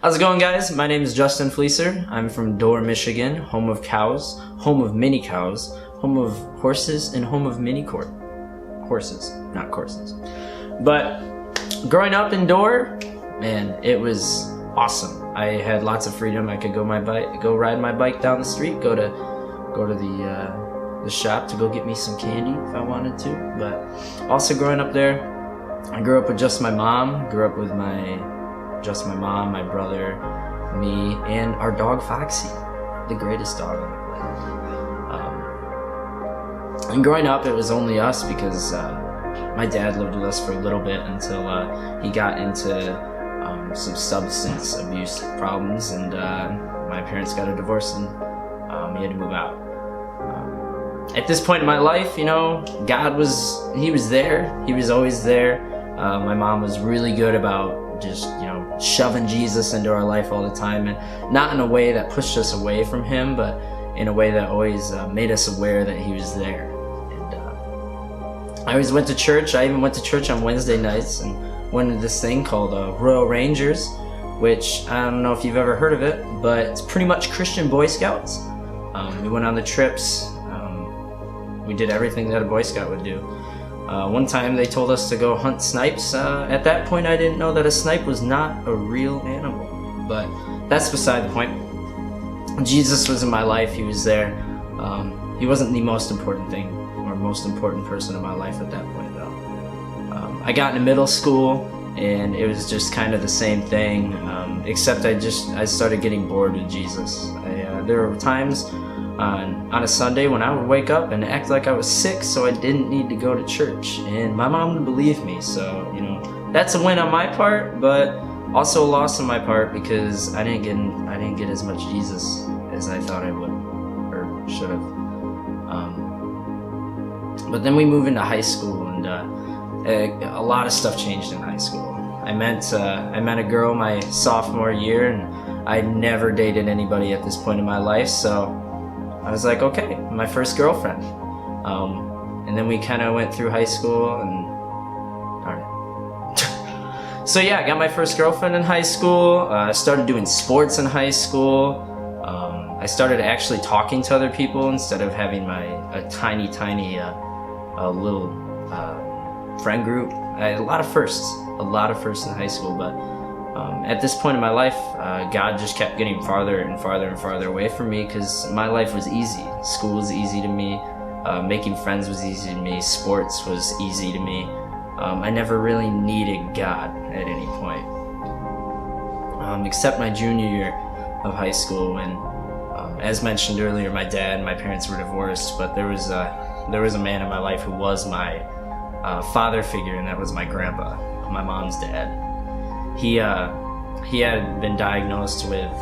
How's it going, guys? My name is Justin Fleeser. I'm from Dorr, Michigan, home of cows, home of mini cows, home of horses, and home of mini horses, not courses. But growing up in Dorr, man, it was awesome. I had lots of freedom. I could go ride my bike down the street, go to the shop to go get me some candy if I wanted to. But also growing up there, I grew up with just my mom. Grew up with my mom, my brother, me, and our dog Foxy, the greatest dog on the planet. And growing up, it was only us because my dad lived with us for a little bit until he got into some substance abuse problems, and my parents got a divorce, and he had to move out. At this point in my life, you know, God was there. He was always there. My mom was really good about just, you know, shoving Jesus into our life all the time, and not in a way that pushed us away from him, but in a way that always made us aware that he was there. And I always went to church. I even went to church on Wednesday nights and went to this thing called Royal Rangers, which I don't know if you've ever heard of it, but it's pretty much Christian Boy Scouts. We went on the trips. We did everything that a Boy Scout would do. One time they told us to go hunt snipes. At that point I didn't know that a snipe was not a real animal, but that's beside the point. Jesus was in my life. He was there. He wasn't the most important thing or most important person in my life at that point, though. I got into middle school and it was just kind of the same thing, except I started getting bored with Jesus. There were times on a Sunday when I would wake up and act like I was sick so I didn't need to go to church, and my mom would believe me. So, you know, that's a win on my part, but also a loss on my part because I didn't get as much Jesus as I thought I would or should have. But then we moved into high school, and a lot of stuff changed in high school. I met a girl my sophomore year, and I'd never dated anybody at this point in my life, so I was like, okay, my first girlfriend. And then we kind of went through high school, and alright. So yeah, I got my first girlfriend in high school. I started doing sports in high school. I started actually talking to other people instead of having a tiny little friend group. I had a lot of firsts in high school, but at this point in my life, God just kept getting farther and farther and farther away from me because my life was easy. School was easy to me. Making friends was easy to me. Sports was easy to me. I never really needed God at any point, except my junior year of high school when, as mentioned earlier, my dad and my parents were divorced, but there was a man in my life who was my father figure, and that was my grandpa, my mom's dad. He had been diagnosed with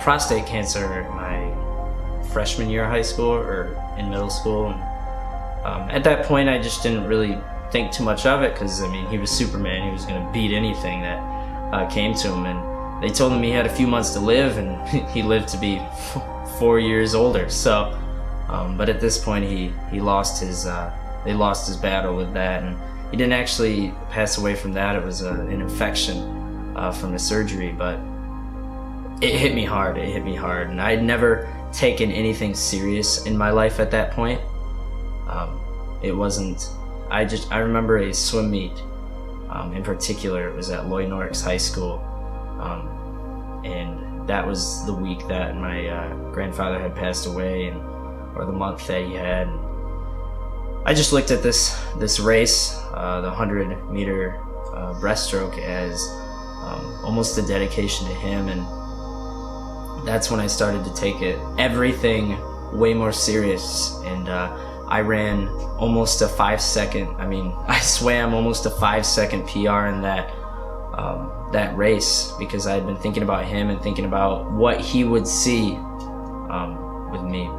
prostate cancer my freshman year of high school or in middle school. And, at that point, I just didn't really think too much of it because, I mean, he was Superman. He was going to beat anything that came to him. And they told him he had a few months to live, and he lived to be 4 years older. So, but at this point, they lost his battle with that. And he didn't actually pass away from that. It was an infection from a surgery, but it hit me hard. And I had never taken anything serious in my life at that point. It wasn't. I remember a swim meet. In particular, it was at Loy Norix High School, and that was the week that my grandfather had passed away, or the month that he had. I just looked at this race, the 100-meter breaststroke, as almost a dedication to him, and that's when I started to take everything way more serious. And I ran almost a 5-second. I swam almost a 5-second PR in that race because I had been thinking about him and thinking about what he would see with me.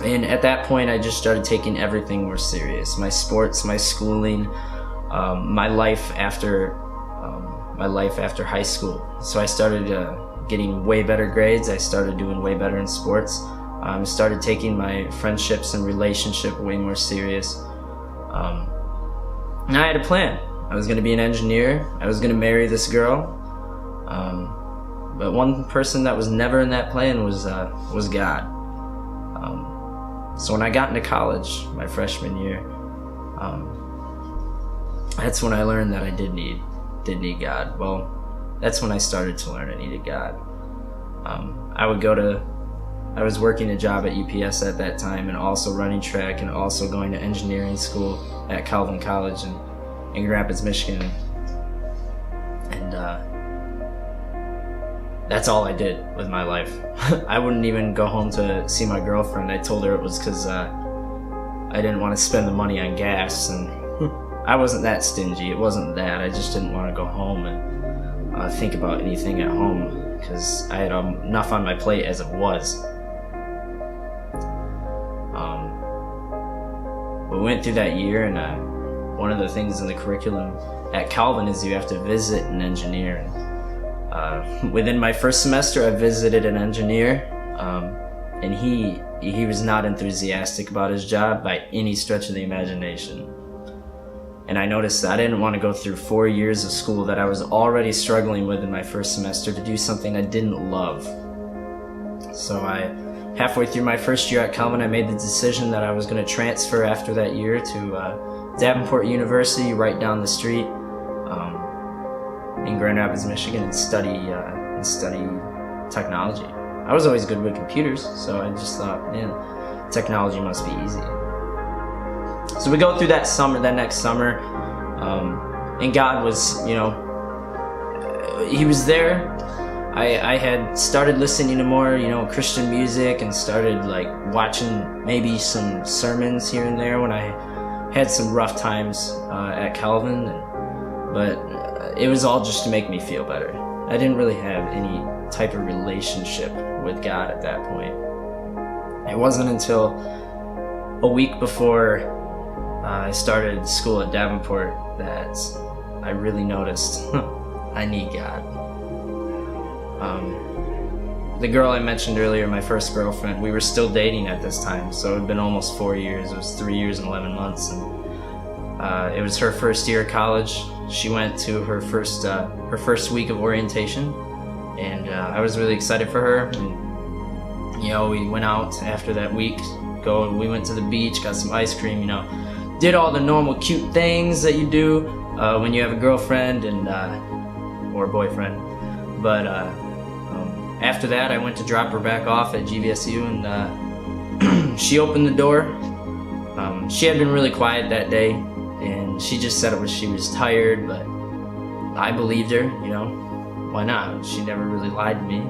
And at that point, I just started taking everything more serious. My sports, my schooling, my life after high school. So I started getting way better grades. I started doing way better in sports. Started taking my friendships and relationship way more serious. And I had a plan. I was going to be an engineer. I was going to marry this girl. But one person that was never in that plan was God. So when I got into college, my freshman year, that's when I learned that I did need God. Well, that's when I started to learn I needed God. I was working a job at UPS at that time, and also running track, and also going to engineering school at Calvin College in Grand Rapids, Michigan. And that's all I did with my life. I wouldn't even go home to see my girlfriend. I told her it was because I didn't want to spend the money on gas, and I wasn't that stingy. It wasn't that. I just didn't want to go home and think about anything at home, because I had enough on my plate as it was. We went through that year, and one of the things in the curriculum at Calvin is you have to visit an engineer. Within my first semester, I visited an engineer, and he was not enthusiastic about his job by any stretch of the imagination. And I noticed that I didn't want to go through 4 years of school that I was already struggling with in my first semester to do something I didn't love. So halfway through my first year at Calvin, I made the decision that I was going to transfer after that year to Davenport University, right down the street in Grand Rapids, Michigan, and study technology. I was always good with computers, so I just thought, man, technology must be easy. So we go through that next summer, and God was, He was there. I had started listening to more, Christian music, and started watching maybe some sermons here and there when I had some rough times at Calvin, but it was all just to make me feel better. I didn't really have any type of relationship with God at that point. It wasn't until a week before I started school at Davenport that I really noticed I need God. The girl I mentioned earlier, my first girlfriend, we were still dating at this time, so it had been almost 4 years. It was 3 years and 11 months, and it was her first year of college. She went to her first week of orientation, and I was really excited for her. And, we went out after that week. We went to the beach, got some ice cream, did all the normal cute things that you do when you have a girlfriend and or a boyfriend. But after that, I went to drop her back off at GVSU, and she opened the door. She had been really quiet that day, and she just said it was she was tired, but I believed her, why not? She never really lied to me.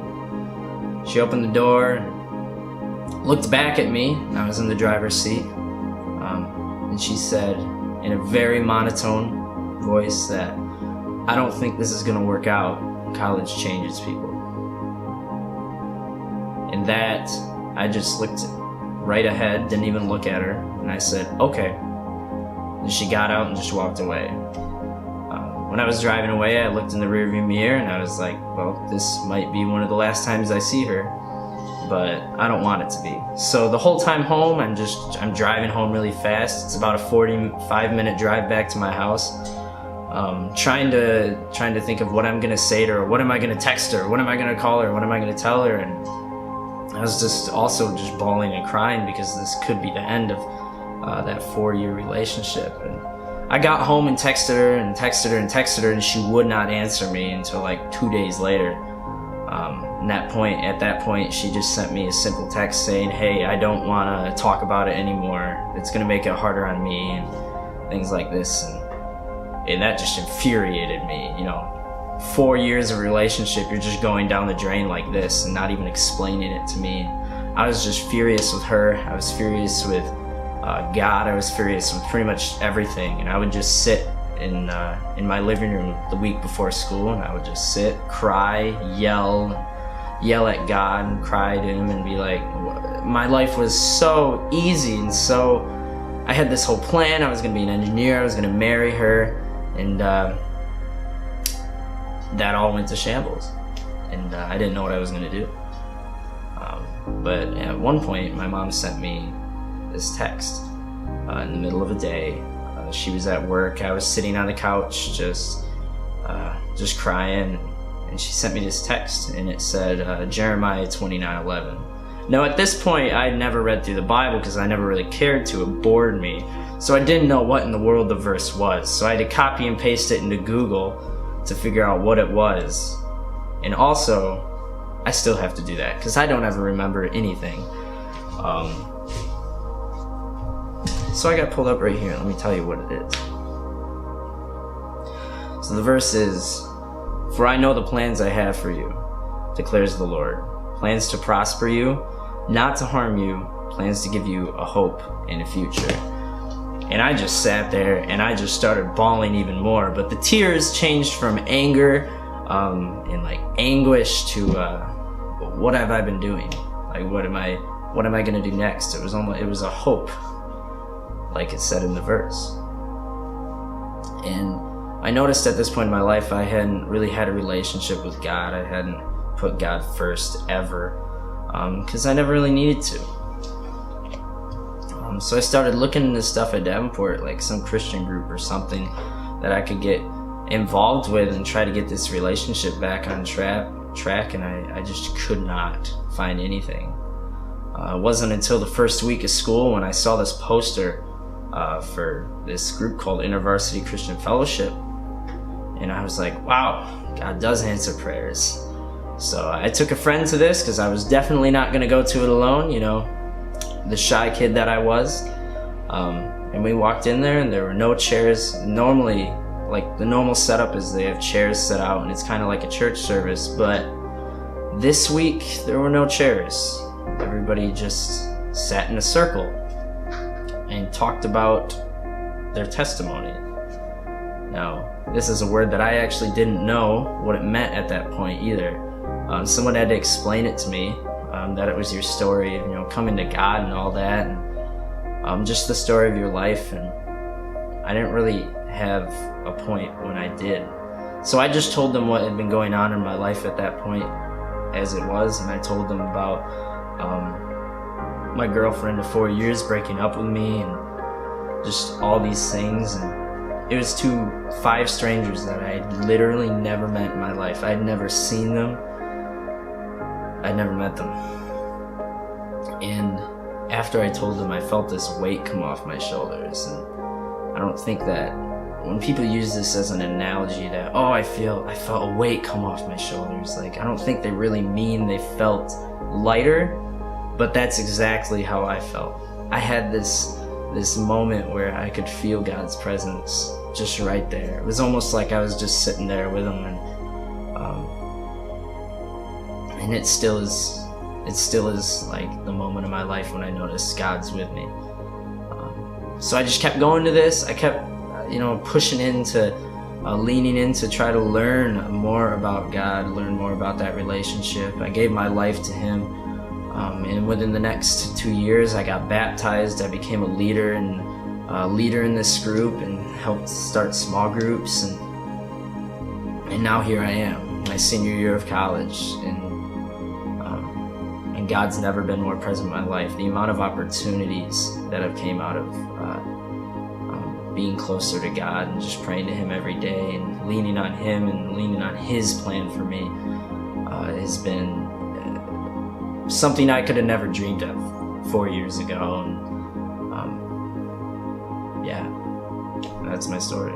She opened the door and looked back at me, and I was in the driver's seat, and she said in a very monotone voice that, "I don't think this is going to work out. College changes people." And that, I just looked right ahead, didn't even look at her, and I said, "Okay." And she got out and just walked away. When I was driving away, I looked in the rearview mirror and I was like, well, this might be one of the last times I see her, but I don't want it to be. So the whole time home, I'm driving home really fast. It's about a 45-minute drive back to my house. Trying to think of what I'm gonna say to her, what am I gonna text her, what am I gonna call her, what am I gonna tell her, and I was just bawling and crying because this could be the end of that 4-year relationship. And I got home and texted her, and she would not answer me until 2 days later. At that point, she just sent me a simple text saying, "Hey, I don't want to talk about it anymore. It's gonna make it harder on me," and things like this. And that just infuriated me. 4 years of relationship, you're just going down the drain like this and not even explaining it to me. I was just furious with her. I was furious with God. I was furious with pretty much everything. And I would just sit in my living room the week before school, and I would just sit, cry, yell at God, and cry to Him, and be like, my life was so easy, and so I had this whole plan. I was going to be an engineer. I was going to marry her. And that all went to shambles, and I didn't know what I was going to do. But at one point, my mom sent me this text in the middle of a day. She was at work. I was sitting on the couch, just crying, and she sent me this text, and it said Jeremiah 29:11. Now at this point, I had never read through the Bible because I never really cared to. It bored me. So I didn't know what in the world the verse was. So I had to copy and paste it into Google to figure out what it was. And also, I still have to do that because I don't ever remember anything. So I got pulled up right here. Let me tell you what it is. So the verse is, "For I know the plans I have for you, declares the Lord. Plans to prosper you, not to harm you, plans to give you a hope and a future." And I just sat there and I just started bawling even more. But the tears changed from anger and like anguish to what have I been doing? Like what am I gonna do next? It was a hope, like it said in the verse. And I noticed at this point in my life I hadn't really had a relationship with God. I hadn't put God first ever, because I never really needed to. So I started looking into stuff at Davenport, like some Christian group or something that I could get involved with and try to get this relationship back on track, and I just could not find anything. It wasn't until the first week of school when I saw this poster for this group called InterVarsity Christian Fellowship, and I was like, wow, God does answer prayers. So I took a friend to this because I was definitely not going to go to it alone, you know, the shy kid that I was. And we walked in there and there were no chairs. Normally, like the normal setup is they have chairs set out and it's kind of like a church service, but this week there were no chairs. Everybody just sat in a circle and talked about their testimony. Now, this is a word that I actually didn't know what it meant at that point either. Someone had to explain it to me, that it was your story of, you know, coming to God and all that, and just the story of your life. And I didn't really have a point when I did. So I just told them what had been going on in my life at that point as it was, and I told them about my girlfriend of 4 years breaking up with me and just all these things. And it was to 5 strangers that I had literally never met in my life. I had never seen them. I'd never met them. And after I told them, I felt this weight come off my shoulders. And I don't think that when people use this as an analogy that, oh, I felt a weight come off my shoulders, like I don't think they really mean they felt lighter, but that's exactly how I felt. I had this moment where I could feel God's presence just right there. It was almost like I was just sitting there with him, and it still is like the moment of my life when I noticed God's with me. So I just kept going to this. I kept, pushing into, leaning in to try to learn more about God, learn more about that relationship. I gave my life to him, and within the next 2 years, I got baptized. I became a leader in this group and helped start small groups, and now here I am, my senior year of college, and God's never been more present in my life. The amount of opportunities that have came out of being closer to God and just praying to him every day and leaning on him and leaning on his plan for me has been something I could have never dreamed of 4 years ago. And yeah, that's my story.